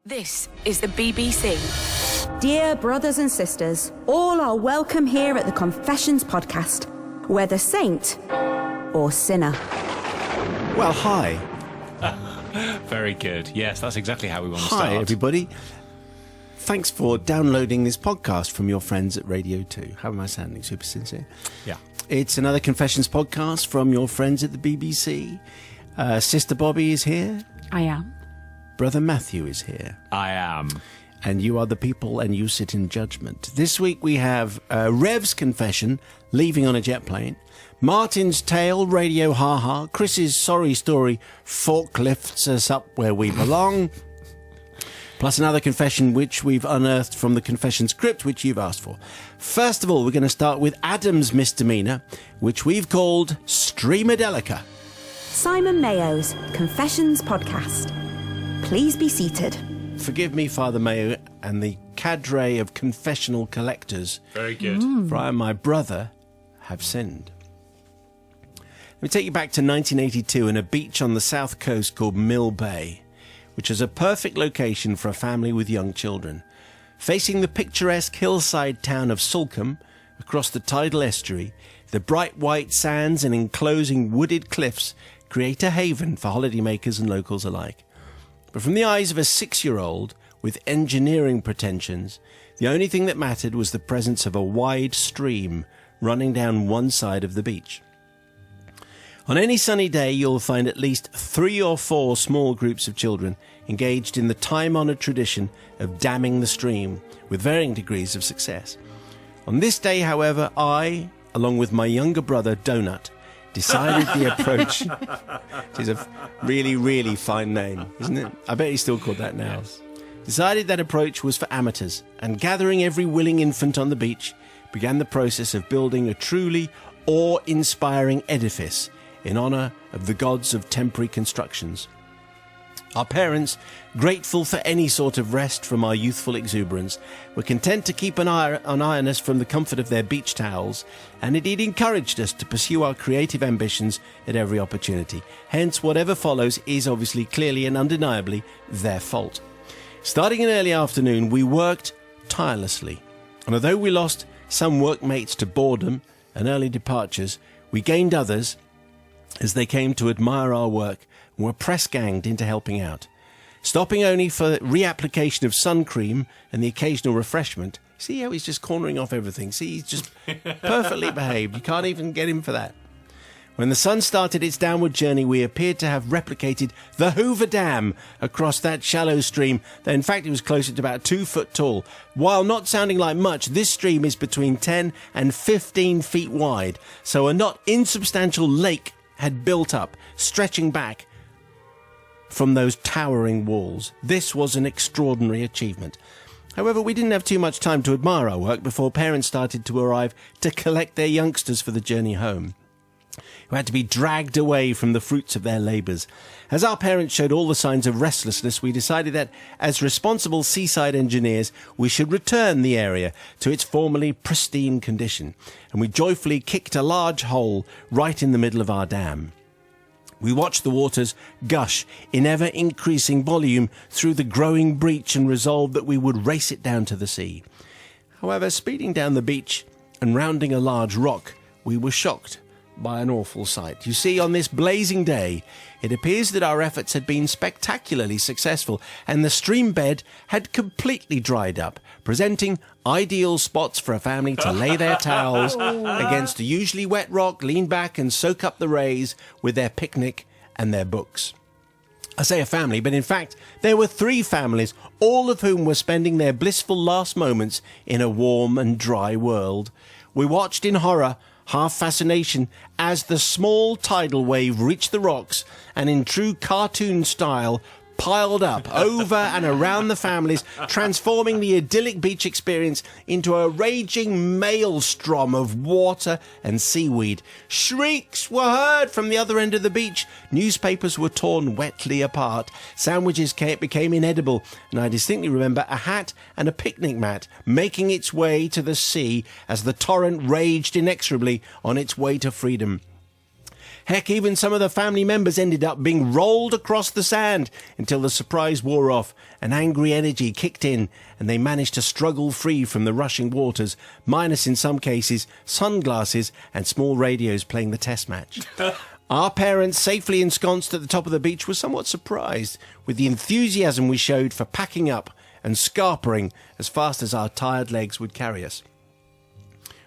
This is the BBC. Dear brothers and sisters, all are welcome here at the Confessions podcast, whether saint or sinner. Well, hi. Very good. Yes, that's exactly how we want to start. Hi, everybody. Thanks for downloading this podcast from your friends at Radio 2. How am I sounding? Super sincere? Yeah. It's another Confessions podcast from your friends at the BBC. Sister Bobby is here. I am. Brother Matthew is here. I am. And you are the people and you sit in judgment. This week we have Rev's confession, leaving on a jet plane. Martin's tale, radio ha-ha. Chris's sorry story, forklifts us up where we belong. Plus another confession which we've unearthed from the confession script which you've asked for. First of all, we're going to start with Adam's misdemeanour, which we've called Streamadelica. Simon Mayo's Confessions podcast. Please be seated. Forgive me, Father Mayo, and the cadre of confessional collectors. Very good. For I and my brother have sinned. Let me take you back to 1982 and a beach on the south coast called Mill Bay, which is a perfect location for a family with young children. Facing the picturesque hillside town of Sulcombe, across the tidal estuary, the bright white sands and enclosing wooded cliffs create a haven for holidaymakers and locals alike. But from the eyes of a 6-year-old with engineering pretensions, the only thing that mattered was the presence of a wide stream running down one side of the beach. On any sunny day, you'll find at least 3 or 4 small groups of children engaged in the time-honoured tradition of damming the stream, with varying degrees of success. On this day, however, I, along with my younger brother, Donut, decided the approach, which is a really, really fine name, isn't it? I bet he's still called that now. Yes. Decided that approach was for amateurs, and gathering every willing infant on the beach, began the process of building a truly awe-inspiring edifice in honour of the gods of temporary constructions. Our parents, grateful for any sort of rest from our youthful exuberance, were content to keep an eye on us from the comfort of their beach towels, and indeed encouraged us to pursue our creative ambitions at every opportunity. Hence, whatever follows is obviously, clearly and undeniably their fault. Starting in early afternoon, we worked tirelessly, and although we lost some workmates to boredom and early departures, we gained others as they came to admire our work and were press-ganged into helping out. Stopping only for reapplication of sun cream and the occasional refreshment. See how he's just cornering off everything? See, he's just perfectly behaved. You can't even get him for that. When the sun started its downward journey, we appeared to have replicated the Hoover Dam across that shallow stream that in fact it was closer to about 2 foot tall. While not sounding like much, this stream is between 10 and 15 feet wide, so a not insubstantial lake had built up, stretching back from those towering walls. This was an extraordinary achievement. However, we didn't have too much time to admire our work before parents started to arrive to collect their youngsters for the journey home, who had to be dragged away from the fruits of their labours. As our parents showed all the signs of restlessness, we decided that, as responsible seaside engineers, we should return the area to its formerly pristine condition, and we joyfully kicked a large hole right in the middle of our dam. We watched the waters gush in ever-increasing volume through the growing breach and resolved that we would race it down to the sea. However, speeding down the beach and rounding a large rock, we were shocked by an awful sight. You see, on this blazing day, it appears that our efforts had been spectacularly successful, and the stream bed had completely dried up, presenting ideal spots for a family to lay their towels against a usually wet rock, lean back and soak up the rays with their picnic and their books. I say a family, but in fact, there were 3 families, all of whom were spending their blissful last moments in a warm and dry world. We watched in horror, half fascination, as the small tidal wave reached the rocks and in true cartoon style piled up over and around the families, transforming the idyllic beach experience into a raging maelstrom of water and seaweed. Shrieks were heard from the other end of the beach. Newspapers were torn wetly apart. Sandwiches became inedible, and I distinctly remember a hat and a picnic mat making its way to the sea as the torrent raged inexorably on its way to freedom. Heck, even some of the family members ended up being rolled across the sand until the surprise wore off and angry energy kicked in and they managed to struggle free from the rushing waters, minus in some cases sunglasses and small radios playing the test match. Our parents, safely ensconced at the top of the beach, were somewhat surprised with the enthusiasm we showed for packing up and scarpering as fast as our tired legs would carry us.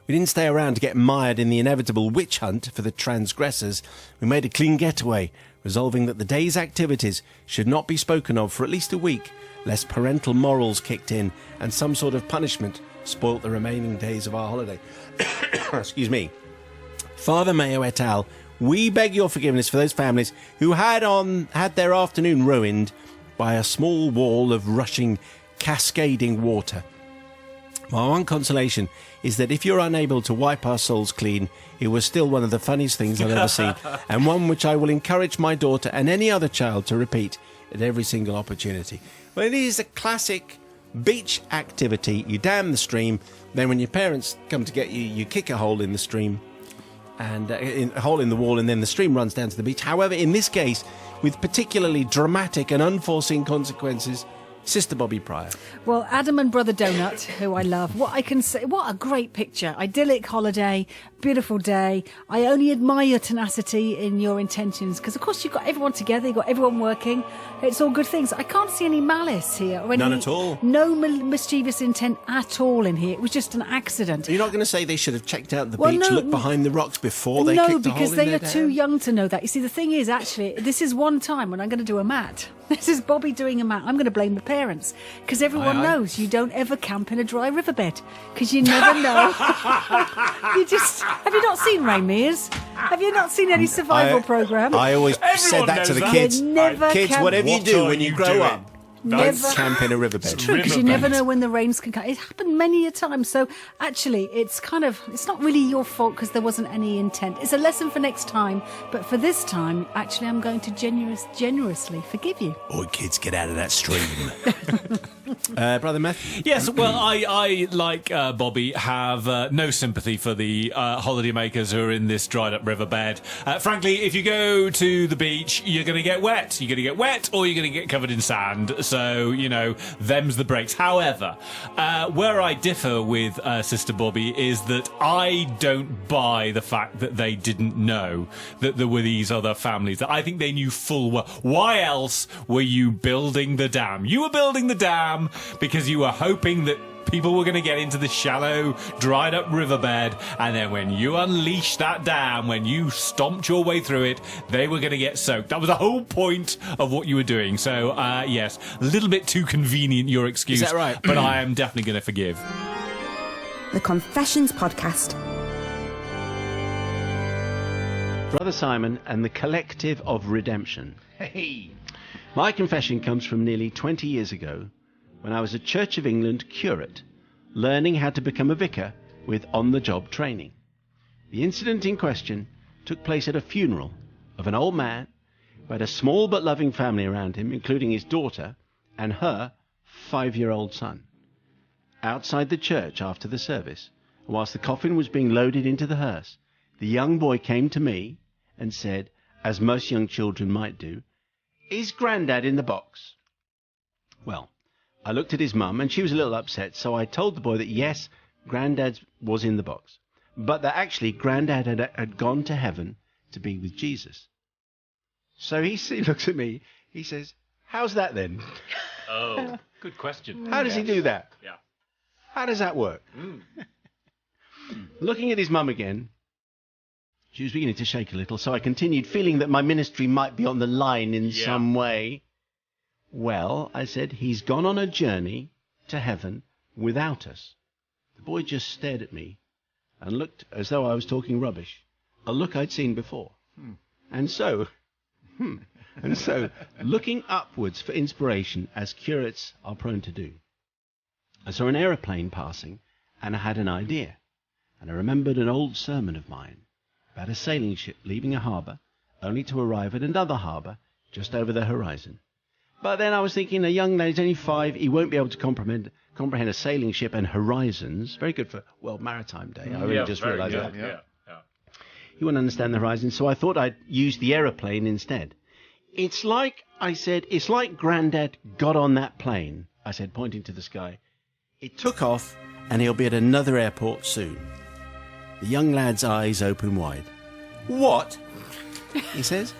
We didn't stay around to get mired in the inevitable witch hunt for the transgressors. We made a clean getaway, resolving that the day's activities should not be spoken of for at least a week, lest parental morals kicked in and some sort of punishment spoilt the remaining days of our holiday. Excuse me. Father Mayo et al., we beg your forgiveness for those families who had their afternoon ruined by a small wall of rushing, cascading water. My one consolation is that if you're unable to wipe our souls clean, it was still one of the funniest things I've ever seen, and one which I will encourage my daughter and any other child to repeat at every single opportunity. Well, it is a classic beach activity. You dam the stream, then when your parents come to get you, you kick a hole in the stream, and a hole in the wall, and then the stream runs down to the beach. However, in this case, with particularly dramatic and unforeseen consequences, Sister Bobby Pryor. Well, Adam and Brother Donut, who I love. What I can say, what a great picture. Idyllic holiday, beautiful day. I only admire your tenacity in your intentions because, of course, you've got everyone together, you've got everyone working. It's all good things. I can't see any malice here. Or any, none at all. No mischievous intent at all in here. It was just an accident. Are you not going to say they should have checked out the beach, looked behind the rocks before they kicked the hole in their dam? No, because they are too young to know that. You see, the thing is, actually, this is one time when I'm going to do a mat. This is Bobby doing a mat. I'm going to blame the parents because everyone knows you don't ever camp in a dry riverbed because you never know. Have you not seen Rain Mears? Have you not seen any survival program? I always said that to the kids. Kids, whatever you do when you grow up, don't camp in a riverbed. It's true, because you never know when the rains can come. It happened many a time. So actually, it's not really your fault because there wasn't any intent. It's a lesson for next time. But for this time, actually, I'm going to generously forgive you. Oh, kids, get out of that stream. Brother Matthew? Yes, well, I like Bobby, have no sympathy for the holidaymakers who are in this dried-up riverbed. Frankly, if you go to the beach, you're going to get wet. You're going to get wet or you're going to get covered in sand. So, them's the breaks. However, where I differ with Sister Bobby is that I don't buy the fact that they didn't know that there were these other families. I think they knew full well. Why else were you building the dam? You were building the dam because you were hoping that people were going to get into the shallow, dried-up riverbed, and then when you unleashed that dam, when you stomped your way through it, they were going to get soaked. That was the whole point of what you were doing. So, yes, a little bit too convenient, your excuse. Is that right? But I am definitely going to forgive. The Confessions Podcast. Brother Simon and the Collective of Redemption. Hey! My confession comes from nearly 20 years ago, when I was a Church of England curate, learning how to become a vicar with on-the-job training. The incident in question took place at a funeral of an old man who had a small but loving family around him, including his daughter and her 5-year-old son. Outside the church after the service, whilst the coffin was being loaded into the hearse, the young boy came to me and said, as most young children might do, "Is Grandad in the box?" Well, I looked at his mum, and she was a little upset, so I told the boy that yes, Grandad was in the box, but that actually Grandad had gone to heaven to be with Jesus. So he looks at me, he says, "How's that then?" Oh, good question. How does he do that? Yeah. How does that work? Looking at his mum again, she was beginning to shake a little, so I continued, feeling that my ministry might be on the line in some way. "Well," I said, "he's gone on a journey to heaven without us." The boy just stared at me and looked as though I was talking rubbish, a look I'd seen before. And so, looking upwards for inspiration, as curates are prone to do, I saw an aeroplane passing, and I had an idea. And I remembered an old sermon of mine about a sailing ship leaving a harbour, only to arrive at another harbour just over the horizon. But then I was thinking, a young lady's only 5, he won't be able to comprehend a sailing ship and horizons. Very good for World Maritime Day. I really just realised that. Yeah. He wouldn't understand the horizon, so I thought I'd use the aeroplane instead. It's like Grandad got on that plane, I said, pointing to the sky. It took off, and he'll be at another airport soon. The young lad's eyes open wide. What? He says.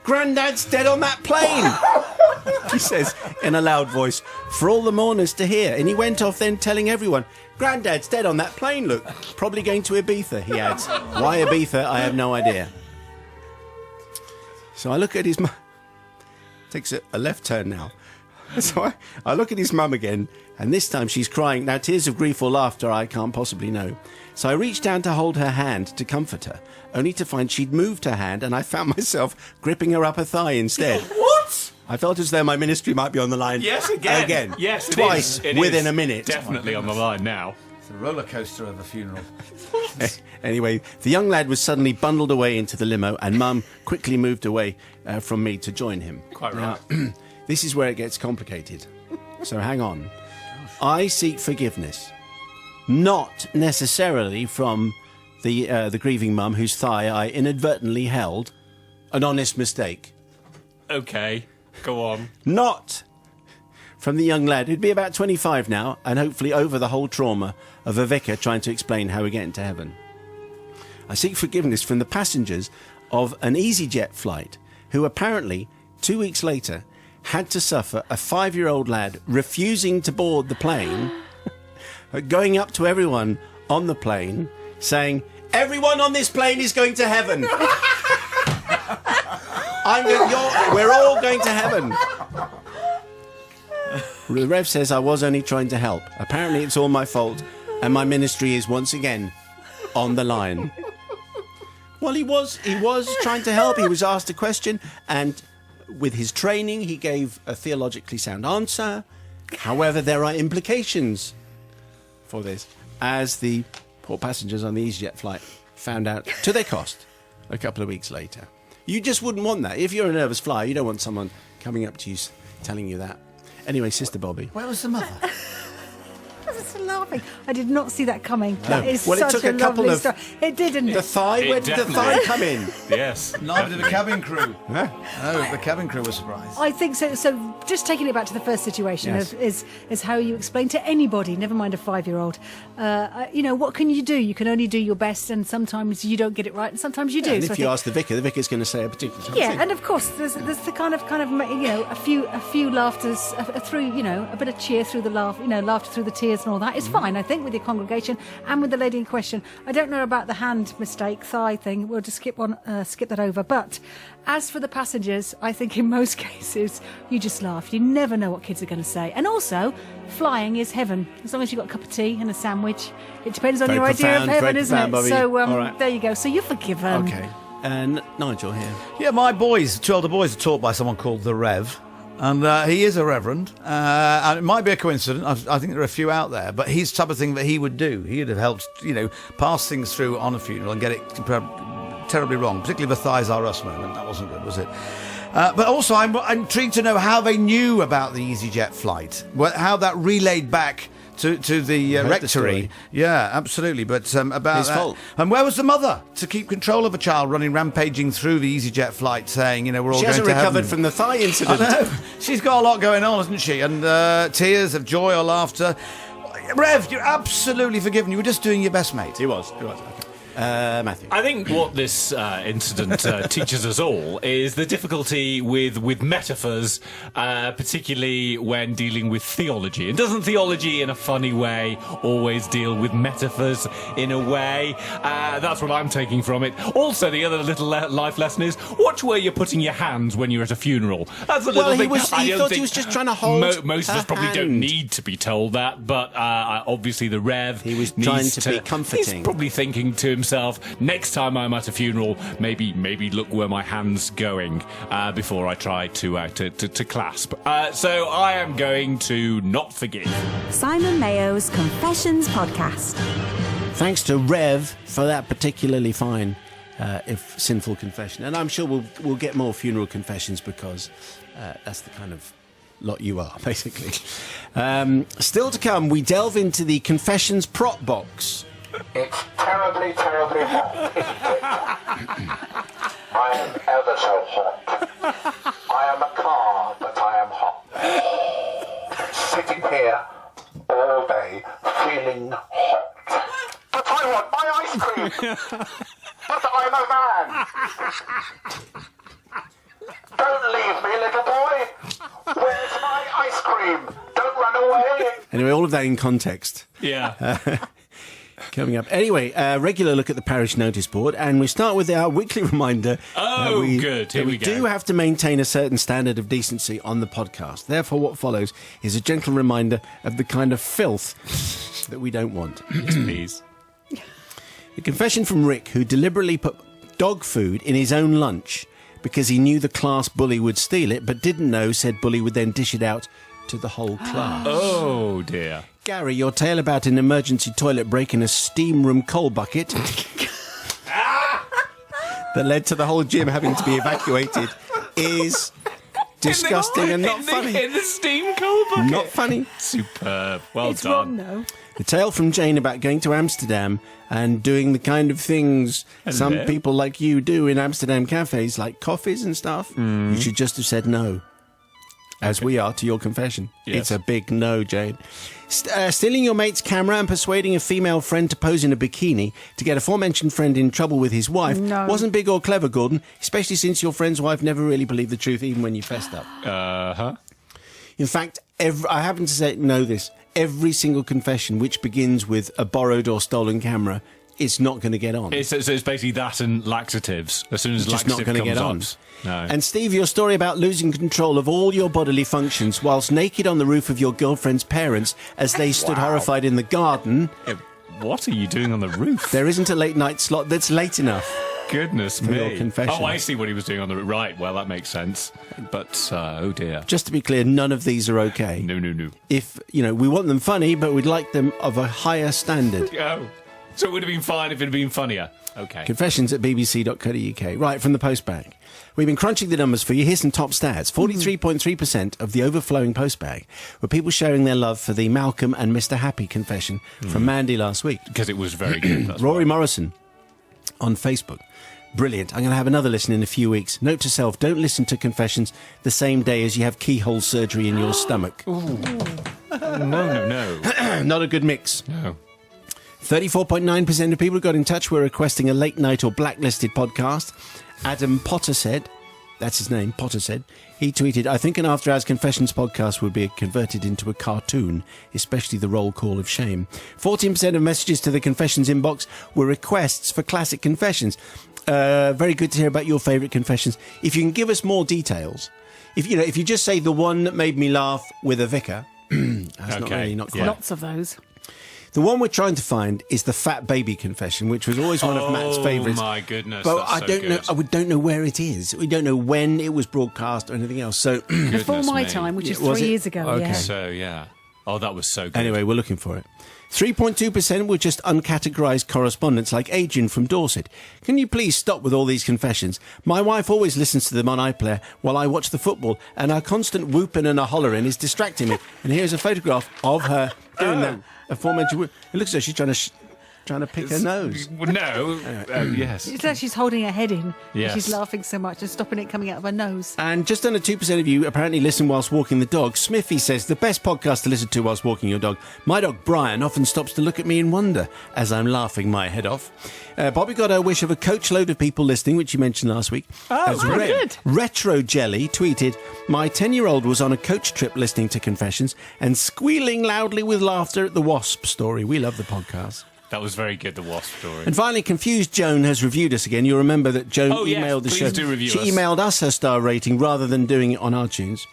Grandad's dead on that plane, he says in a loud voice for all the mourners to hear. And he went off then telling everyone, Grandad's dead on that plane, look. Probably going to Ibiza, he adds. Why Ibiza, I have no idea. So I look at his mum. Takes a left turn now. So I look at his mum again, and this time she's crying. Now, tears of grief or laughter, I can't possibly know. So I reached down to hold her hand to comfort her, only to find she'd moved her hand, and I found myself gripping her upper thigh instead. What? I felt as though my ministry might be on the line. Yes, again. Again. Yes, twice within a minute. Definitely on the line now. It's a roller coaster of a funeral. Anyway, the young lad was suddenly bundled away into the limo, and Mum quickly moved away from me to join him. Quite right. Now, this is where it gets complicated. So hang on. I seek forgiveness, not necessarily from the grieving mum whose thigh I inadvertently held. An honest mistake. Okay, go on. Not from the young lad who'd be about 25 now, and hopefully over the whole trauma of a vicar trying to explain how we get into heaven. I seek forgiveness from the passengers of an EasyJet flight who apparently, 2 weeks later, had to suffer a 5-year-old lad refusing to board the plane, going up to everyone on the plane, saying, everyone on this plane is going to heaven. We're all going to heaven. The Rev says I was only trying to help. Apparently it's all my fault, and my ministry is once again on the line. Well, he was trying to help. He was asked a question, and with his training, he gave a theologically sound answer. However, there are implications for this, as the poor passengers on the EasyJet flight found out to their cost a couple of weeks later. You just wouldn't want that. If you're a nervous flyer, you don't want someone coming up to you telling you that. Anyway, Sister Bobby. Where was the mother? I was just laughing. I did not see that coming. That is Well, it such took a couple lovely of- story. It didn't. The thigh? Where did the thigh come in? Yes. Neither did the cabin crew. No, the cabin crew was surprised. I think so. So, just taking it back to the first situation Yes. is how you explain to anybody, never mind a 5-year-old. What can you do? You can only do your best, and sometimes you don't get it right, and sometimes you do. And So I if you think- ask the vicar's going to say a particular thing. yeah, and of course, there's the kind of a few laughters through, a bit of cheer through the laughter through the tears and all that is fine, I think, with your congregation and with the lady in question. I don't know about the hand mistake, thigh thing. We'll just skip that over. But as for the passengers, I think in most cases you just laugh. You never know what kids are going to say. And also, flying is heaven. As long as you've got a cup of tea and a sandwich, it depends on Very your idea of profound, heaven, very isn't profound, it? Bobby. So All right. there you go. So you're forgiven. Okay. And Nigel here. Yeah, my boys, 2 older boys, are taught by someone called the Rev. And he is a reverend. And it might be a coincidence. I think there are a few out there. But he's the type of thing that he would do. He would have helped, pass things through on a funeral and get it terribly wrong. Particularly the thighs are us moment. That wasn't good, was it? But also, I'm intrigued to know how they knew about the EasyJet flight. How that relayed back to the Heard the rectory. story. Yeah, absolutely. But about His that. fault. And where was the mother to keep control of a child rampaging through the EasyJet flight, saying, we're all She going hasn't to recovered heaven? from the thigh incident. I know. She's got a lot going on, hasn't she? And tears of joy or laughter. Rev, you're absolutely forgiven. You were just doing your best, mate. He was. Okay. Matthew. I think what this incident teaches us all is the difficulty with metaphors, particularly when dealing with theology. And doesn't theology, in a funny way, always deal with metaphors in a way? That's what I'm taking from it. Also, the other little life lesson is, watch where you're putting your hands when you're at a funeral. That's a little Well, thing. he I don't thought he think was just trying to hold most of us her probably don't hand. need to be told that, but obviously the Rev He was needs trying to be comforting. He's probably thinking to himself, next time I'm at a funeral, maybe look where my hand's going before I try to clasp. So I am going to not forgive. Simon Mayo's Confessions Podcast. Thanks to Rev for that particularly fine, if sinful confession. And I'm sure we'll get more funeral confessions because that's the kind of lot you are, basically. Still to come, we delve into the confessions prop box. It's terribly, terribly hot, isn't it? I am ever so hot. I am a car, but I am hot. Sitting here all day, feeling hot. But I want my ice cream. But I'm a man. Don't leave me, little boy. Where's my ice cream? Don't run away. Anyway, all of that in context. Yeah. Coming up. Anyway, regular look at the parish notice board, and we start with our weekly reminder. Oh, good. Here we go. do have to maintain a certain standard of decency on the podcast. Therefore, what follows is a gentle reminder of the kind of filth that we don't want. Yes, please. A confession from Rick, who deliberately put dog food in his own lunch because he knew the class bully would steal it, but didn't know said bully would then dish it out to the whole class. Oh, dear. Gary, your tale about an emergency toilet break in a steam room coal bucket that led to the whole gym having to be evacuated is disgusting and not funny. In the steam coal bucket. Not funny. Superb. Well It's done. wrong, though. The tale from Jane about going to Amsterdam and doing the kind of things some Hello. people like you do in Amsterdam cafes, like coffees and stuff. You should just have said no. As we are to your confession. Yes. It's a big no, Jane. Stealing your mate's camera and persuading a female friend to pose in a bikini to get aforementioned friend in trouble with his wife wasn't big or clever, Gordon, especially since your friend's wife never really believed the truth even when you fessed up. Uh-huh. In fact, I happen to know this, every single confession which begins with a borrowed or stolen camera is not going to get on. So it's basically that and laxatives. As soon as It's just not laxative going to comes get on. No. And Steve, your story about losing control of all your bodily functions whilst naked on the roof of your girlfriend's parents as they stood horrified in the garden. What are you doing on the roof? There isn't a late night slot that's late enough. Goodness For your me. confession. Oh, I see what he was doing on the roof. Right, well, that makes sense. But, oh dear. Just to be clear, none of these are okay. No. If, we want them funny, but we'd like them of a higher standard. Oh. So it would have been fine if it had been funnier. Okay. Confessions at bbc.co.uk. Right, from the postbag. We've been crunching the numbers for you. Here's some top stats. 43.3% of the overflowing postbag were people sharing their love for the Malcolm and Mr. Happy confession from Mandy last week. Because it was very good. That's Rory why. Morrison on Facebook. Brilliant. I'm going to have another listen in a few weeks. Note to self, don't listen to confessions the same day as you have keyhole surgery in your stomach. No. Not a good mix. No. 34.9% of people who got in touch were requesting a late night or blacklisted podcast. Adam Potter said, that's his name, Potter said, he tweeted, I think an After Hours Confessions podcast would be converted into a cartoon, especially the roll call of shame. 14% of messages to the confessions inbox were requests for classic confessions. Very good to hear about your favourite confessions. If you can give us more details, if you just say the one that made me laugh with a vicar, that's not quite. Lots of those. The one we're trying to find is the fat baby confession, which was always one of Matt's favourites. Oh my goodness! But that's I so don't know. good. We don't know where it is. We don't know when it was broadcast or anything else. So Before my me. time, which is Was 3 it? years ago. Okay. Yeah. So yeah. Oh, that was so good. anyway, we're looking for it. 3.2% were just uncategorised correspondents like Adrian from Dorset. Can you please stop with all these confessions? My wife always listens to them on iPlayer while I watch the football, and her constant whooping and a hollering is distracting me. And here's a photograph of her doing that aforementioned whoop. It looks as though she's trying to pick her nose. No. Yes. It's like she's holding her head in. Yes. She's laughing so much and stopping it coming out of her nose. And just under 2% of you apparently listen whilst walking the dog. Smithy says, the best podcast to listen to whilst walking your dog. My dog Brian often stops to look at me in wonder as I'm laughing my head off. Bobby got her wish of a coach load of people listening, which you mentioned last week. As good. Retro Jelly tweeted, my 10-year-old was on a coach trip listening to confessions and squealing loudly with laughter at the wasp story. We love the podcast. That was very good, the wasp story. And finally, Confused Joan has reviewed us again. You'll remember that Joan Oh, yes, emailed the please show. do review she us. emailed us her star rating rather than doing it on iTunes.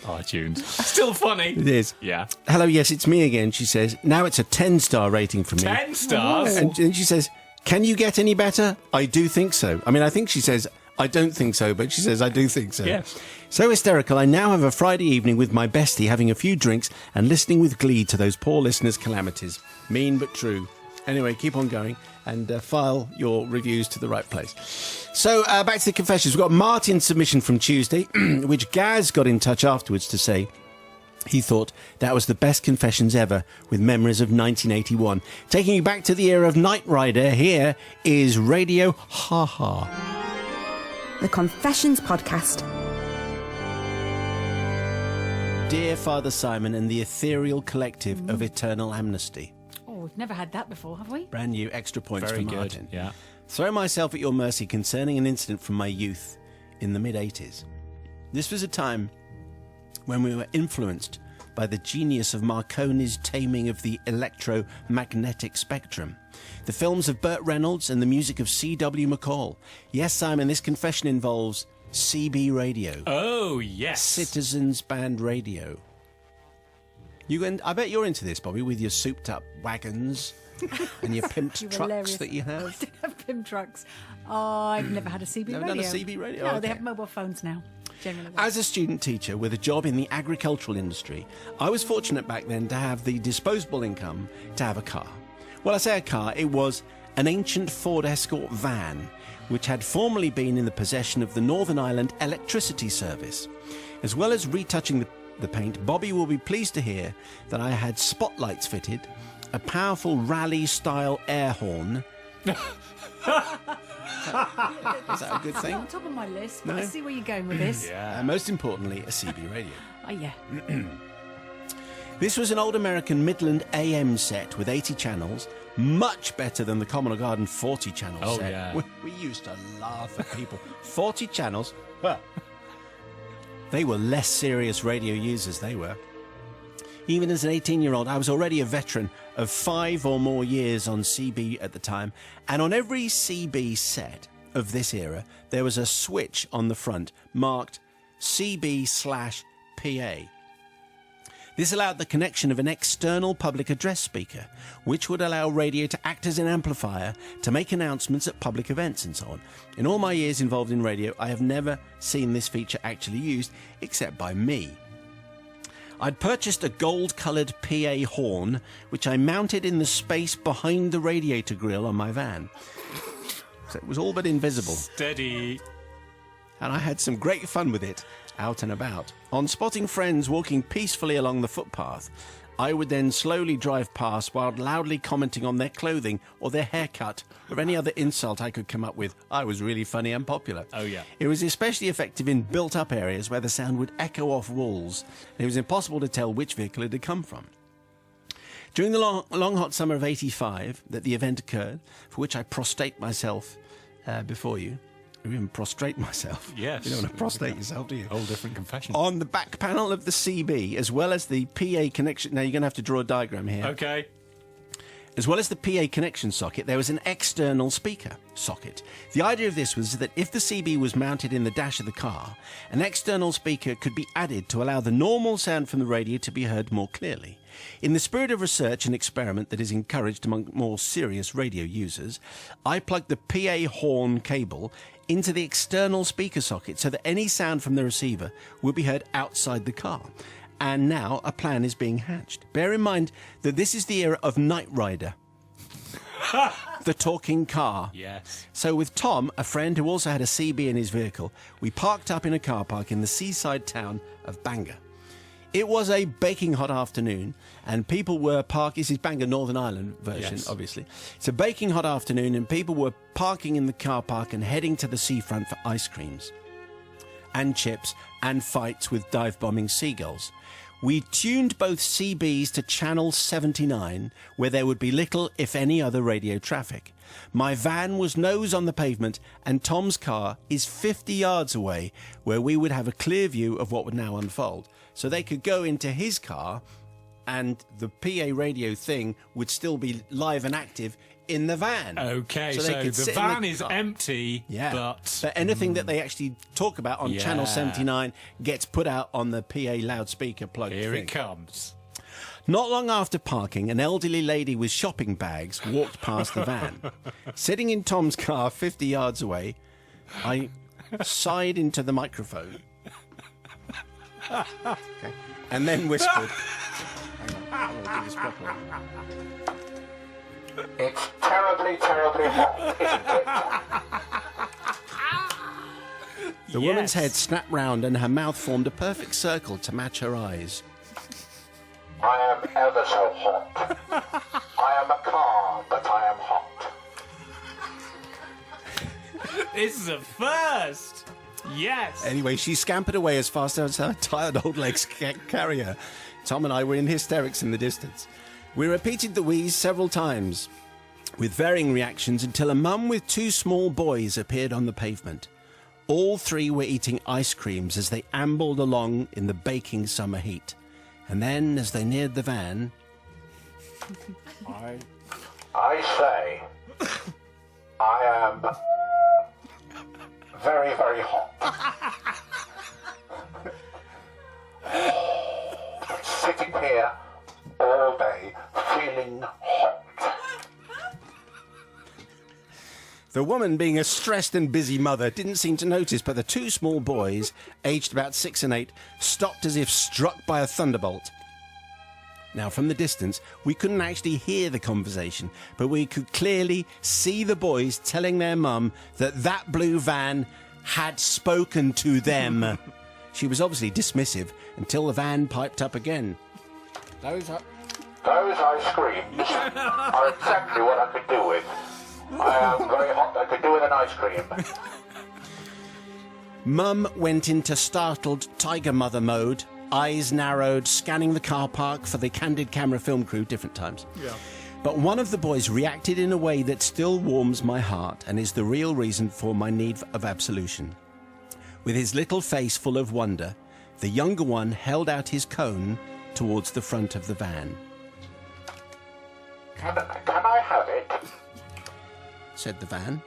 iTunes. Still funny. It is. Yeah. Hello, yes, it's me again, she says. Now it's a 10-star rating from me. 10 stars. And she says, can you get any better? I do think so. I mean, I think she says, I don't think so, but she says, I do think so. Yes. So hysterical, I now have a Friday evening with my bestie having a few drinks and listening with glee to those poor listeners' calamities. Mean but true. Anyway, keep on going and file your reviews to the right place. So, back to the confessions. We've got Martin's submission from Tuesday, which Gaz got in touch afterwards to say, He thought that was the best confessions ever, with memories of 1981. Taking you back to the era of Knight Rider, here is Radio Ha Ha. The Confessions Podcast. Dear Father Simon and the ethereal collective of Eternal Amnesty. Oh, we've never had that before, have we? Brand new extra points Very for good. Martin. Yeah. Throw myself at your mercy concerning an incident from my youth in the mid-80s. This was a time when we were influenced by the genius of Marconi's taming of the electromagnetic spectrum, the films of Burt Reynolds and the music of C.W. McCall. Yes, Simon, this confession involves CB radio. Oh, yes. Citizens Band Radio. I bet you're into this, Bobby, with your souped-up wagons and your pimped You're trucks hilarious. that you have. I don't have pimp trucks. Oh, I've never had a CB Never radio. done a CB radio? No, Okay. they have mobile phones now. Generally. As a student teacher with a job in the agricultural industry, I was fortunate back then to have the disposable income to have a car. Well, I say a car, it was an ancient Ford Escort van, which had formerly been in the possession of the Northern Ireland Electricity Service. As well as retouching the paint, Bobby will be pleased to hear that I had spotlights fitted, a powerful rally-style air horn. Is that a good It's thing? not top of my list, but No? I see where you're going with this. And most importantly, a CB radio. Oh, yeah. This was an old American Midland AM set with 80 channels, much better than the Commodore Garden 40 channel Oh, set. yeah. We used to laugh at people. 40 channels? Well, they were less serious radio users, they were. Even as an 18-year-old, I was already a veteran of 5 or more years on CB at the time, and on every CB set of this era, there was a switch on the front marked CB/PA. This allowed the connection of an external public address speaker, which would allow radio to act as an amplifier to make announcements at public events and so on. In all my years involved in radio, I have never seen this feature actually used, except by me. I'd purchased a gold-coloured PA horn, which I mounted in the space behind the radiator grille on my van. So it was all but invisible. Steady. And I had some great fun with it, out and about. On spotting friends walking peacefully along the footpath, I would then slowly drive past while loudly commenting on their clothing or their haircut or any other insult I could come up with. I was really funny and popular. Oh, yeah. It was especially effective in built-up areas where the sound would echo off walls, and it was impossible to tell which vehicle it had come from. During the long hot summer of 85 that the event occurred, for which I prostrate myself before you, or even prostrate myself. Yes. You don't want to prostrate yourself, do you? Whole different confession. On the back panel of the CB, as well as the PA connection... Now, you're going to have to draw a diagram here. Okay. As well as the PA connection socket, there was an external speaker socket. The idea of this was that if the CB was mounted in the dash of the car, an external speaker could be added to allow the normal sound from the radio to be heard more clearly. In the spirit of research and experiment that is encouraged among more serious radio users, I plugged the PA horn cable into the external speaker socket so that any sound from the receiver would be heard outside the car. And now a plan is being hatched. Bear in mind that this is the era of Knight Rider, the talking car. Yes. So with Tom, a friend who also had a CB in his vehicle, we parked up in a car park in the seaside town of Bangor. It was a baking hot afternoon, and people were parking. This is Bangor, Northern Ireland version, Yes. obviously. It's a baking hot afternoon, and people were parking in the car park and heading to the seafront for ice creams and chips and fights with dive-bombing seagulls. We tuned both CBs to channel 79, where there would be little, if any, other radio traffic. My van was nose on the pavement, and Tom's car is 50 yards away, where we would have a clear view of what would now unfold. So they could go into his car, and the PA radio thing would still be live and active in the van. Okay, so they could the sit in van is car. empty, Yeah, but... anything that they actually talk about on channel Yeah. 79 gets put out on the PA loudspeaker plug Here thing. it comes. Not long after parking, an elderly lady with shopping bags walked past the van. Sitting in Tom's car 50 yards away, I sighed into the microphone. Okay. And then whispered. Hang on, I'm going to do this properly. It's terribly, terribly hot, isn't it? The woman's head snapped round and her mouth formed a perfect circle to match her eyes. I am ever so hot. I am a car, but I am hot. This is a first. Yes. Anyway, she scampered away as fast as her tired old legs could carry her. Tom and I were in hysterics in the distance. We repeated the wheeze several times, with varying reactions, until a mum with 2 small boys appeared on the pavement. All 3 were eating ice creams as they ambled along in the baking summer heat. And then, as they neared the van... I say, I am very, very hot. Sitting here all day, feeling hot. The woman, being a stressed and busy mother, didn't seem to notice, but the 2 small boys, aged about 6 and 8, stopped as if struck by a thunderbolt. Now, from the distance, we couldn't actually hear the conversation, but we could clearly see the boys telling their mum that that blue van had spoken to them. She was obviously dismissive until the van piped up again. Those ice creams are exactly what I could do with. I am very hot. I could do with an ice cream. Mum went into startled tiger mother mode, eyes narrowed, scanning the car park for the candid camera film crew, different times. Yeah. But one of the boys reacted in a way that still warms my heart and is the real reason for my need of absolution. With his little face full of wonder, the younger one held out his cone towards the front of the van. Can I have it? Said the van.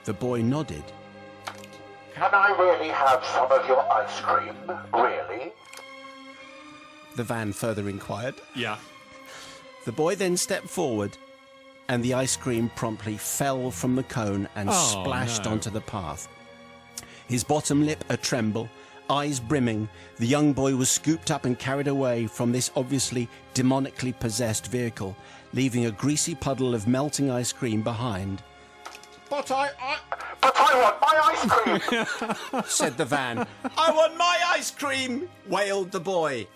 The boy nodded. Can I really have some of your ice cream? Really? The van further inquired. Yeah. The boy then stepped forward, and the ice cream promptly fell from the cone and splashed onto the path. His bottom lip a tremble, eyes brimming, the young boy was scooped up and carried away from this obviously demonically possessed vehicle, leaving a greasy puddle of melting ice cream behind. But I want my ice cream! Said the van. I want my ice cream! Wailed the boy.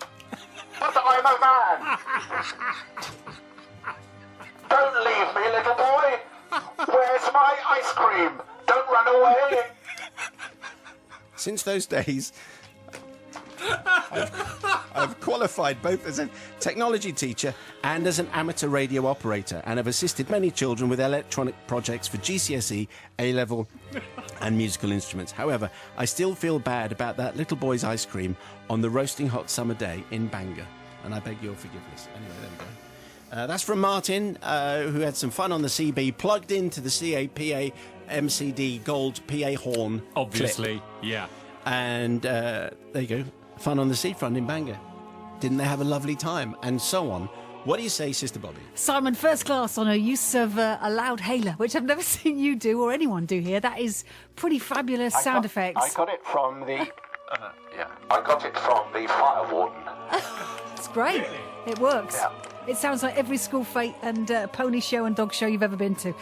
But I'm a van! Don't leave me, little boy! Where's my ice cream? Don't run away! Since those days, I've qualified both as a technology teacher and as an amateur radio operator, and have assisted many children with electronic projects for GCSE, A-level and musical instruments. However, I still feel bad about that little boy's ice cream on the roasting hot summer day in Bangor, and I beg your forgiveness. Anyway, there we go. That's from Martin, who had some fun on the CB, plugged into the CAPA MCD Gold PA horn. Obviously, clip. yeah. And there you go. Fun on the seafront in Bangor. Didn't they have a lovely time? And so on. What do you say, Sister Bobby? Simon, first class on a use of a loud hailer, which I've never seen you do or anyone do here. That is pretty fabulous sound effects. I got it from the... I got it from the fire warden. It's great. It works. Yeah. It sounds like every school fete and pony show and dog show you've ever been to.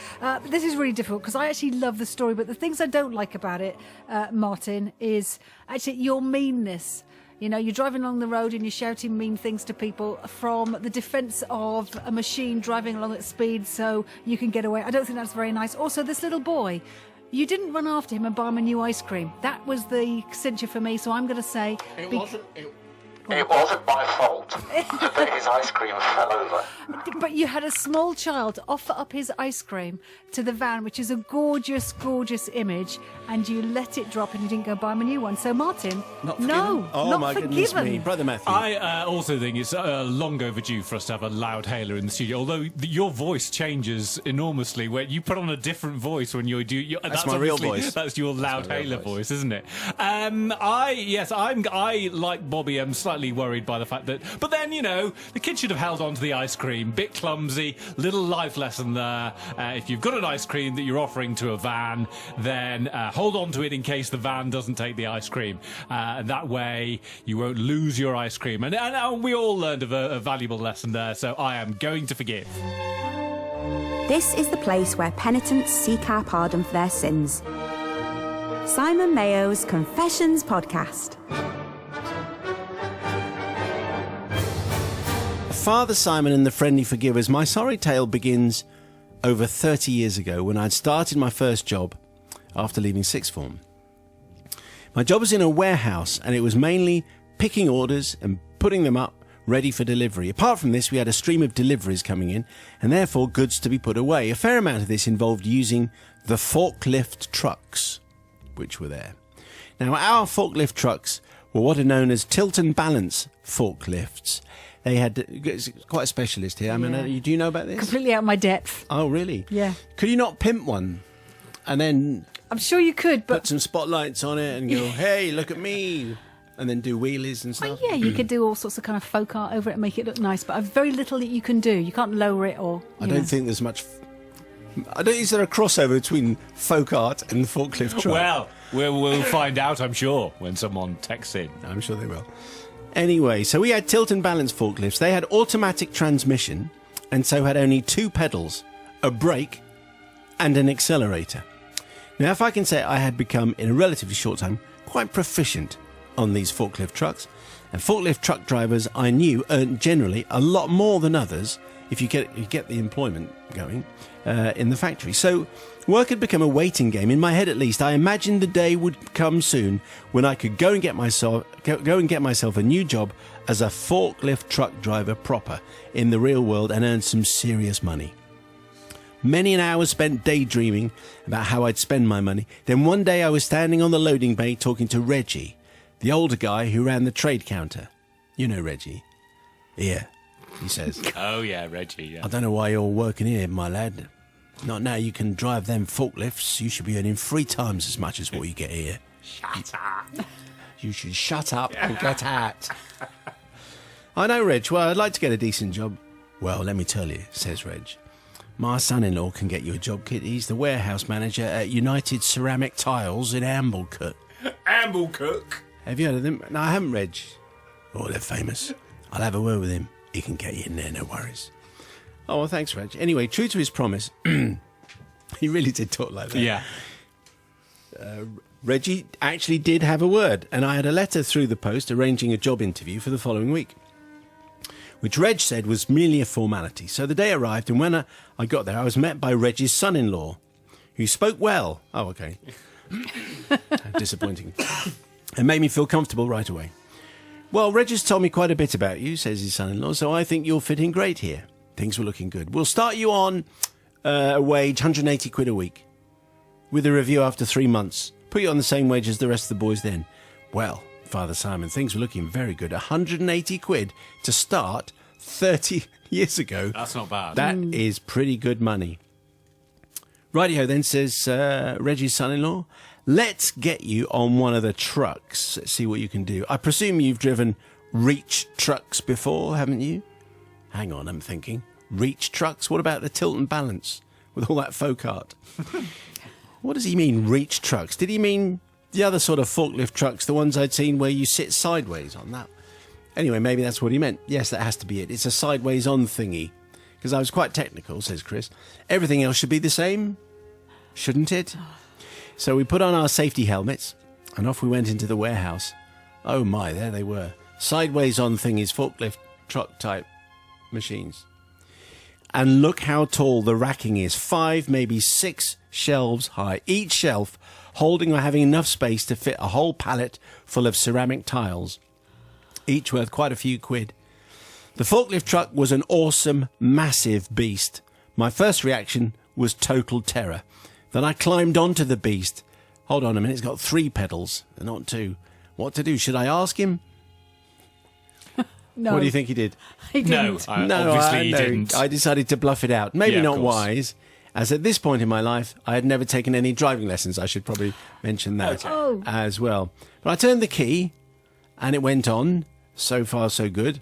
This is really difficult because I actually love the story, but the things I don't like about it, Martin, is actually your meanness. You know, you're driving along the road and you're shouting mean things to people from the defence of a machine driving along at speed so you can get away. I don't think that's very nice. Also, this little boy, you didn't run after him and buy him a new ice cream. That was the cincher for me, so I'm going to say... It wasn't my fault that his ice cream fell over. But you had a small child offer up his ice cream to the van, which is a gorgeous, gorgeous image, and you let it drop and you didn't go buy him a new one. So, Martin, not goodness me. Brother Matthew. I also think it's long overdue for us to have a loud hailer in the studio, although your voice changes enormously. Where you put on a different voice when you do... That's my real voice. That's your loud hailer voice, isn't it? I like Bobby, I'm slightly worried by the fact that... But then, you know, the kid should have held on to the ice cream. Bit clumsy, little life lesson there. If you've got an ice cream that you're offering to a van, then hold on to it in case the van doesn't take the ice cream. That way, you won't lose your ice cream. And we all learned a valuable lesson there, so I am going to forgive. This is the place where penitents seek our pardon for their sins. Simon Mayo's Confessions Podcast. Father Simon and the Friendly Forgivers, my sorry tale begins over 30 years ago when I'd started my first job after leaving sixth form. My job was in a warehouse, and it was mainly picking orders and putting them up ready for delivery. Apart from this, we had a stream of deliveries coming in, and therefore goods to be put away. A fair amount of this involved using the forklift trucks, which were there. Now, our forklift trucks were what are known as tilt and balance forklifts. They had, it's quite a specialist here. I mean, do you know about this? Completely out of my depth. Oh, really? Yeah. Could you not pimp one and then I'm sure you could, but put some spotlights on it and go, hey, look at me, and then do wheelies and stuff? yeah, you could do all sorts of kind of folk art over it and make it look nice, but I've very little that you can do. You can't lower it or... I don't think there's much... is there a crossover between folk art and forklift truck? Well, we'll find out, I'm sure, when someone texts in. I'm sure they will. Anyway, so we had tilt and balance forklifts. They had automatic transmission, and so had only 2 pedals, a brake and an accelerator. Now, if I can say, I had become, in a relatively short time, quite proficient on these forklift trucks. And forklift truck drivers, I knew, earned generally a lot more than others if you get the employment going in the factory. So work had become a waiting game. In my head, at least, I imagined the day would come soon when I could go and get myself a new job as a forklift truck driver proper in the real world and earn some serious money. Many an hour spent daydreaming about how I'd spend my money. Then one day I was standing on the loading bay talking to Reggie, the older guy who ran the trade counter. You know Reggie. Here, he says. Oh, yeah, Reggie, yeah. I don't know why you're working here, my lad. Not now you can drive them forklifts. You should be earning 3 times as much as what you get here. Shut up. You should shut up and get out. I know, Reg. Well, I'd like to get a decent job. Well, let me tell you, says Reg. My son-in-law can get you a job, kid. He's the warehouse manager at United Ceramic Tiles in Amblecook. Amblecook? Have you heard of them? No, I haven't, Reg. Oh, they're famous. I'll have a word with him. He can get you in there, no worries. Oh, well, thanks, Reg. Anyway, true to his promise, he really did talk like that. Yeah. Reggie actually did have a word, and I had a letter through the post arranging a job interview for the following week, which Reg said was merely a formality. So the day arrived, and when I got there, I was met by Reggie's son-in-law, who spoke well. Oh, okay. Disappointing. It made me feel comfortable right away. Well, Reg has told me quite a bit about you, says his son-in-law, so I think you'll fit in great here. Things were looking good. We'll start you on a wage, 180 quid a week, with a review after 3 months. Put you on the same wage as the rest of the boys then. Well, Father Simon, things were looking very good. 180 quid to start 30 years ago. That's not bad. That is pretty good money. Rightio then, says Reggie's son-in-law. Let's get you on one of the trucks. Let's see what you can do. I presume you've driven reach trucks before, haven't you? Hang on, I'm thinking. Reach trucks? What about the tilt and balance with all that folk art? What does he mean, reach trucks? Did he mean the other sort of forklift trucks, the ones I'd seen where you sit sideways on that? Anyway, maybe that's what he meant. Yes, that has to be it. It's a sideways on thingy. Because I was quite technical, says Chris. Everything else should be the same, shouldn't it? So we put on our safety helmets, and off we went into the warehouse. Oh my, there they were. Sideways on thingies, forklift truck type machines. And look how tall the racking is. 5, maybe 6 shelves high. Each shelf holding or having enough space to fit a whole pallet full of ceramic tiles. Each worth quite a few quid. The forklift truck was an awesome, massive beast. My first reaction was total terror. Then I climbed onto the beast. Hold on a minute, it's got 3 pedals, not 2. What to do? Should I ask him? No. What do you think he did? He didn't. Obviously he didn't. I decided to bluff it out. Maybe Yeah, of not course. wise, as at this point in my life, I had never taken any driving lessons. I should probably mention that as well. But I turned the key, and it went on. So far, so good.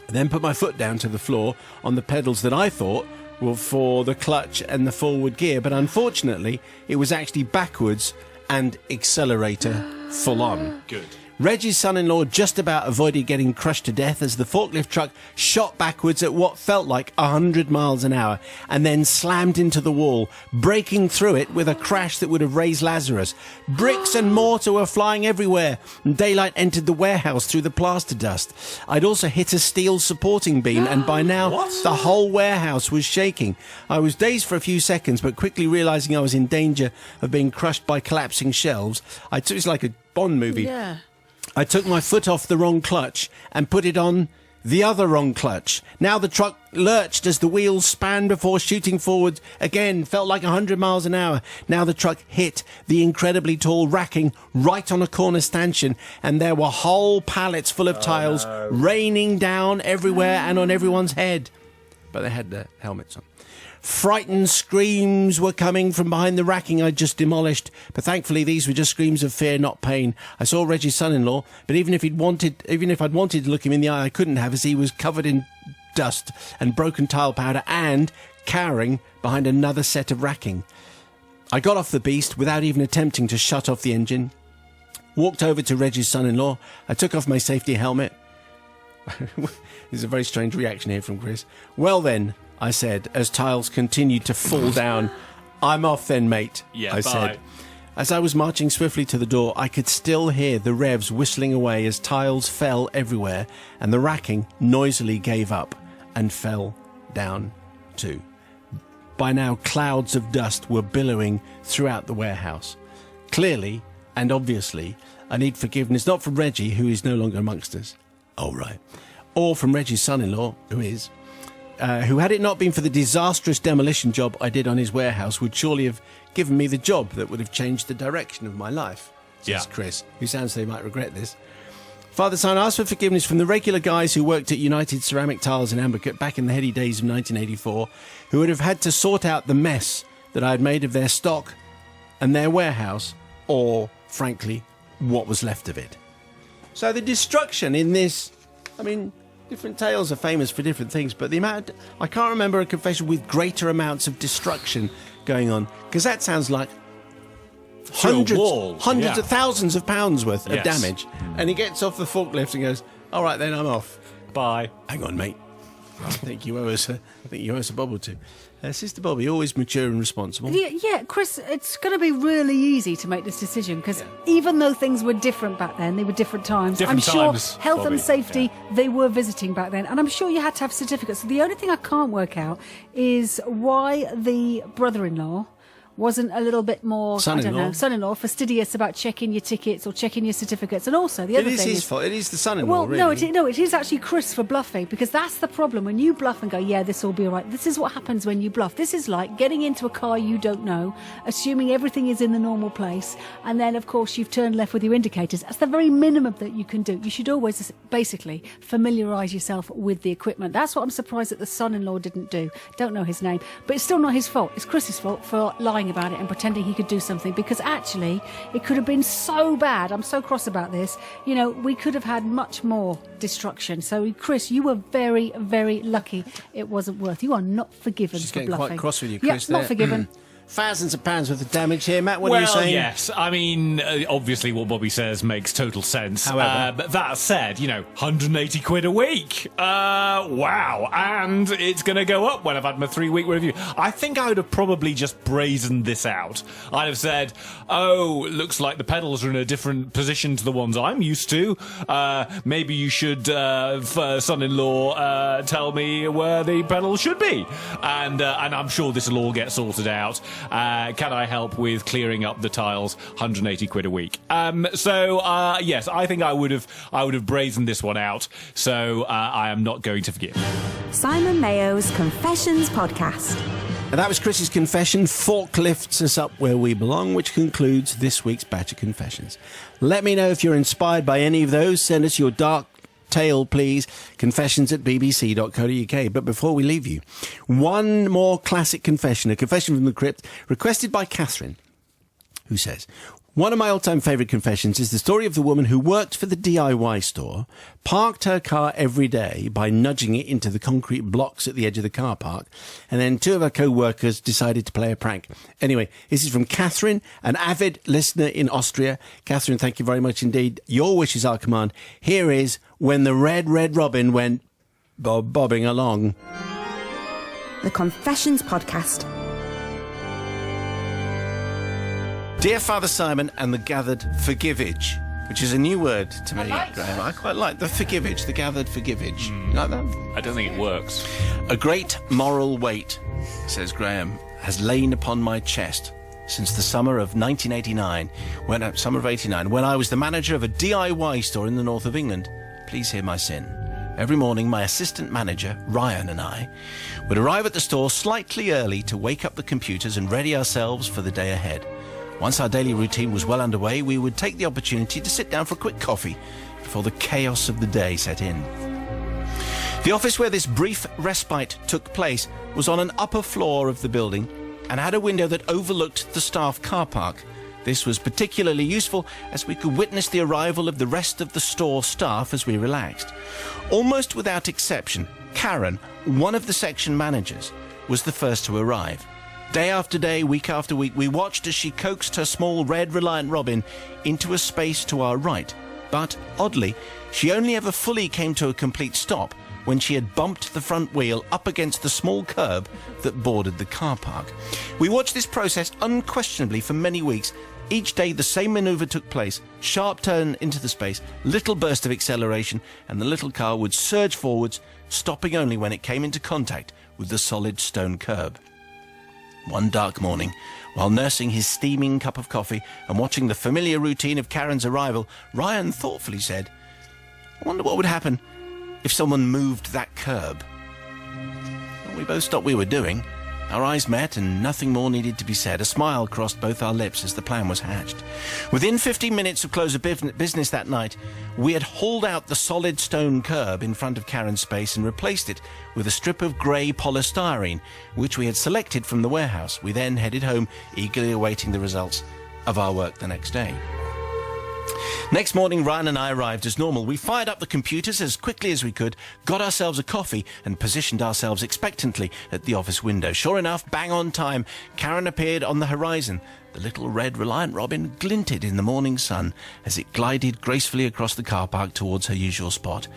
Then put my foot down to the floor on the pedals that I thought were for the clutch and the forward gear, but unfortunately, it was actually backwards and accelerator full on. Good. Reggie's son-in-law just about avoided getting crushed to death as the forklift truck shot backwards at what felt like 100 miles an hour and then slammed into the wall, breaking through it with a crash that would have raised Lazarus. Bricks and mortar were flying everywhere, and daylight entered the warehouse through the plaster dust. I'd also hit a steel supporting beam, and by now the whole warehouse was shaking. I was dazed for a few seconds, but quickly realising I was in danger of being crushed by collapsing shelves, it's like a Bond movie. Yeah. I took my foot off the wrong clutch and put it on the other wrong clutch. Now the truck lurched as the wheels span before shooting forward again, felt like 100 miles an hour. Now the truck hit the incredibly tall racking right on a corner stanchion, and there were whole pallets full of tiles raining down everywhere and on everyone's head. But they had their helmets on. Frightened screams were coming from behind the racking I'd just demolished, but thankfully these were just screams of fear, not pain. I saw Reggie's son-in-law, but even if I'd wanted to look him in the eye, I couldn't have, as he was covered in dust and broken tile powder and cowering behind another set of racking. I got off the beast without even attempting to shut off the engine, walked over to Reggie's son-in-law. I took off my safety helmet. This is a very strange reaction here from Chris. Well then, I said, as tiles continued to fall down. I'm off then, mate, I said. As I was marching swiftly to the door, I could still hear the revs whistling away as tiles fell everywhere, and the racking noisily gave up and fell down too. By now, clouds of dust were billowing throughout the warehouse. Clearly, and obviously, I need forgiveness, not from Reggie, who is no longer amongst us. Oh, right. Or from Reggie's son-in-law, who is... who, had it not been for the disastrous demolition job I did on his warehouse, would surely have given me the job that would have changed the direction of my life, says Chris, who sounds they might regret this. Father Son asked for forgiveness from the regular guys who worked at United Ceramic Tiles in Ambicate back in the heady days of 1984, who would have had to sort out the mess that I had made of their stock and their warehouse, or, frankly, what was left of it. So the destruction in this, I mean... different tales are famous for different things, but the amount... I can't remember a confession with greater amounts of destruction going on, because that sounds like hundreds of thousands of pounds worth of damage. And he gets off the forklift and goes, all right, then I'm off. Bye. Hang on, mate. I think you owe us a bob or two. Sister Bobby, always mature and responsible. Yeah, Chris, it's going to be really easy to make this decision because even though things were different back then, they were different times. I'm sure health Bobby, and safety, they were visiting back then. And I'm sure you had to have certificates. So the only thing I can't work out is why the brother-in-law wasn't a little bit more, son-in-law, fastidious about checking your tickets or checking your certificates. And also, the other thing is... It is his fault. It is the son-in-law, well, really. No, it is actually Chris for bluffing, because that's the problem. When you bluff and go, yeah, this will be all right. This is what happens when you bluff. This is like getting into a car you don't know, assuming everything is in the normal place, and then, of course, you've turned left with your indicators. That's the very minimum that you can do. You should always, basically, familiarise yourself with the equipment. That's what I'm surprised that the son-in-law didn't do. Don't know his name. But it's still not his fault. It's Chris's fault for lying about it and pretending he could do something, because actually it could have been so bad. I'm so cross about this. You know, we could have had much more destruction. So Chris, you were very, very lucky it wasn't worth. You are not forgiven She's for getting bluffing. Quite cross with you, Chris. Yeah, not forgiven. Thousands of pounds worth of damage here. Matt, what are you saying? Well, yes. I mean, obviously what Bobby says makes total sense. However... but that said, 180 quid a week. Wow. And it's going to go up when I've had my 3-week review. I think I would have probably just brazened this out. I'd have said, oh, looks like the pedals are in a different position to the ones I'm used to. Maybe you should, son-in-law, tell me where the pedals should be. And I'm sure this will all get sorted out. Can I help with clearing up the tiles? 180 quid a week. Yes, I think I would have brazened this one out. So I am not going to forgive. Simon Mayo's Confessions Podcast. And that was Chris's confession. Fork lifts us up where we belong, which concludes this week's batch of confessions. Let me know if you're inspired by any of those. Send us your dark tale, please. confessions@bbc.co.uk. But before we leave you, one more classic confession, a confession from the crypt requested by Catherine, who says, One of my all-time favourite confessions is the story of the woman who worked for the DIY store, parked her car every day by nudging it into the concrete blocks at the edge of the car park, and then two of her co-workers decided to play a prank. Anyway, this is from Catherine, an avid listener in Austria. Catherine, thank you very much indeed. Your wish is our command. Here is When the Red Robin Went Bobbing Along. The Confessions Podcast. Dear Father Simon and the gathered forgivage, which is a new word to me, Graham. I quite like the forgivage, the gathered forgivage. You like that? I don't think it works. A great moral weight, says Graham, has lain upon my chest since the summer of 1989, when I was the manager of a DIY store in the north of England. Please hear my sin. Every morning, my assistant manager, Ryan, and I would arrive at the store slightly early to wake up the computers and ready ourselves for the day ahead. Once our daily routine was well underway, we would take the opportunity to sit down for a quick coffee before the chaos of the day set in. The office where this brief respite took place was on an upper floor of the building and had a window that overlooked the staff car park. This was particularly useful as we could witness the arrival of the rest of the store staff as we relaxed. Almost without exception, Karen, one of the section managers, was the first to arrive. Day after day, week after week, we watched as she coaxed her small red Reliant Robin into a space to our right. But, oddly, she only ever fully came to a complete stop when she had bumped the front wheel up against the small curb that bordered the car park. We watched this process unquestionably for many weeks. Each day the same manoeuvre took place, sharp turn into the space, little burst of acceleration, and the little car would surge forwards, stopping only when it came into contact with the solid stone curb. One dark morning, while nursing his steaming cup of coffee and watching the familiar routine of Karen's arrival, Ryan thoughtfully said, "I wonder what would happen if someone moved that curb." Well, we both stopped what we were doing. Our eyes met and nothing more needed to be said. A smile crossed both our lips as the plan was hatched. Within 15 minutes of close of business that night, we had hauled out the solid stone curb in front of Karen's space and replaced it with a strip of grey polystyrene, which we had selected from the warehouse. We then headed home, eagerly awaiting the results of our work the next day. Next morning, Ryan and I arrived as normal. We fired up the computers as quickly as we could, got ourselves a coffee, and positioned ourselves expectantly at the office window. Sure enough, bang on time, Karen appeared on the horizon. The little red Reliant Robin glinted in the morning sun as it glided gracefully across the car park towards her usual spot.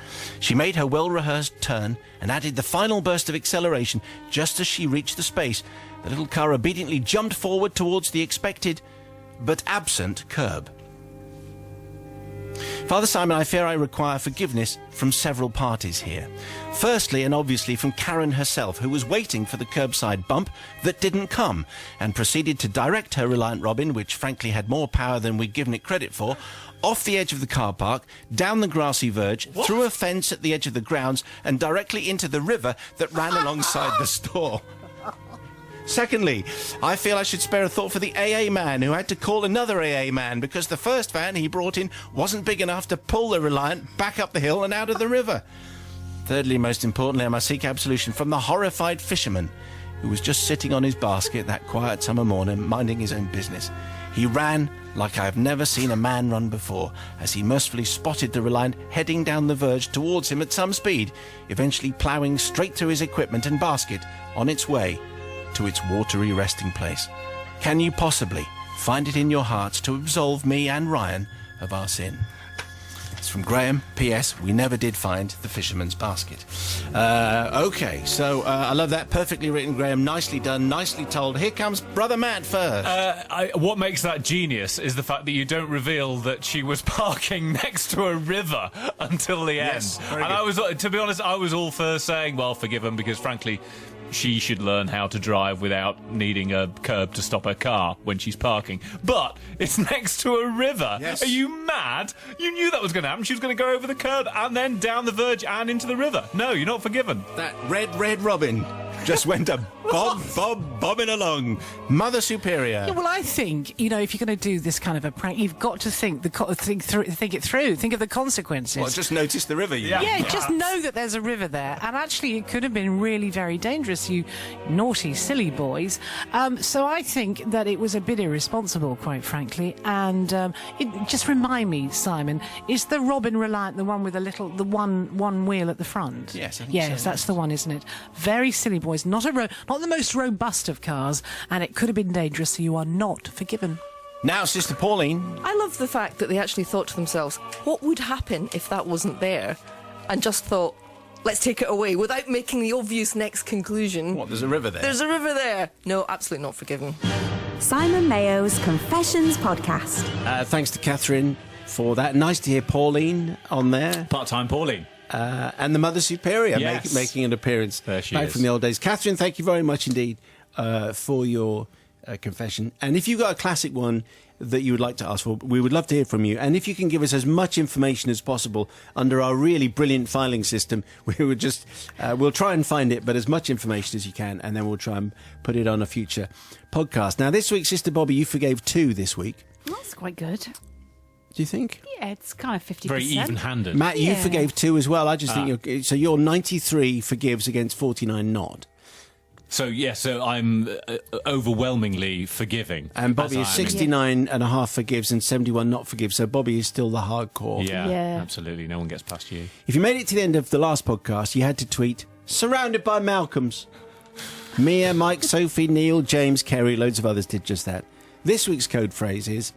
She made her well-rehearsed turn and added the final burst of acceleration just as she reached the space. The little car obediently jumped forward towards the expected but absent curb. Father Simon, I fear I require forgiveness from several parties here. Firstly, and obviously, from Karen herself, who was waiting for the curbside bump that didn't come and proceeded to direct her Reliant Robin, which frankly had more power than we'd given it credit for, off the edge of the car park, down the grassy verge, through a fence at the edge of the grounds, and directly into the river that ran alongside the store. Secondly, I feel I should spare a thought for the AA man who had to call another AA man because the first van he brought in wasn't big enough to pull the Reliant back up the hill and out of the river. Thirdly, most importantly, I must seek absolution from the horrified fisherman who was just sitting on his basket that quiet summer morning, minding his own business. He ran like I have never seen a man run before, as he mercifully spotted the Reliant heading down the verge towards him at some speed, eventually ploughing straight through his equipment and basket on its way to its watery resting place. Can you possibly find it in your hearts to absolve me and Ryan of our sin? It's from Graham. P.S. We never did find the fisherman's basket. Okay, so I love that. Perfectly written, Graham. Nicely done, nicely told. Here comes Brother Matt first. What makes that genius is the fact that you don't reveal that she was parking next to a river until the end. Yes, and I was, to be honest, I was all for saying, well, forgive him, because frankly, she should learn how to drive without needing a curb to stop her car when she's parking. But it's next to a river. Yes. Are you mad? You knew that was going to happen. She was going to go over the curb and then down the verge and into the river. No, you're not forgiven. That red Robin just went a bobbing along. Mother Superior. Yeah, well, I think, if you're going to do this kind of a prank, you've got to think it through. Think of the consequences. Well, just notice the river. Yeah, just know that there's a river there. And actually, it could have been really very dangerous, you naughty, silly boys. So I think that it was a bit irresponsible, quite frankly. And just remind me, Simon, is the Robin Reliant the one with the one wheel at the front? Yes, I think yes, so. That's the one, isn't it? Very silly boys. Not the most robust of cars, and it could have been dangerous, so you are not forgiven. Now, Sister Pauline. I love the fact that they actually thought to themselves, what would happen if that wasn't there? And just thought, let's take it away without making the obvious next conclusion. What, there's a river there? There's a river there. No, absolutely not forgiven. Simon Mayo's Confessions podcast. Thanks to Catherine for that. Nice to hear Pauline on there. Part-time Pauline. And the Mother Superior Yes. making an appearance There she back is. from the old days. Catherine, thank you very much indeed for your confession. And if you've got a classic one that you would like to ask for, we would love to hear from you. And if you can give us as much information as possible under our really brilliant filing system, we would just we'll try and find it, but as much information as you can, and then we'll try and put it on a future podcast. Now, this week, Sister Bobby, you forgave 2 this week. Well, that's quite good. Do you think? Yeah, it's kind of 50%. Very even-handed. Matt, you Yeah. forgave 2 as well. I just think you're 93 forgives against 49 not. So I'm overwhelmingly forgiving. And Bobby as is I am. 69 and a half forgives and 71 not forgives. So Bobby is still the hardcore. Yeah, Yeah. absolutely. No one gets past you. If you made it to the end of the last podcast, you had to tweet, surrounded by Malcolms. Mia, Mike, Sophie, Neil, James, Kerry, loads of others did just that. This week's code phrase is...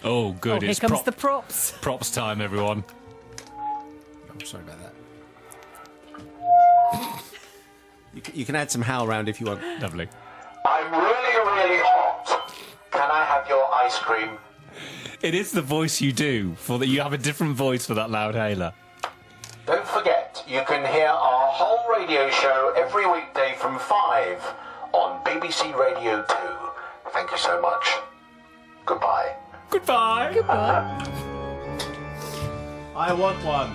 Oh, good. Here It's comes the props. props time, everyone. I'm sorry about that. You can add some howl round if you want. Lovely. I'm really, really hot. Can I have your ice cream? It is the voice you do. You have a different voice for that loud hailer. Don't forget, you can hear our whole radio show every weekday from 5 on BBC Radio 2. Thank you so much. Goodbye. Goodbye. I want one.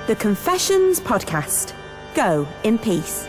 The Confessions podcast. Go in peace.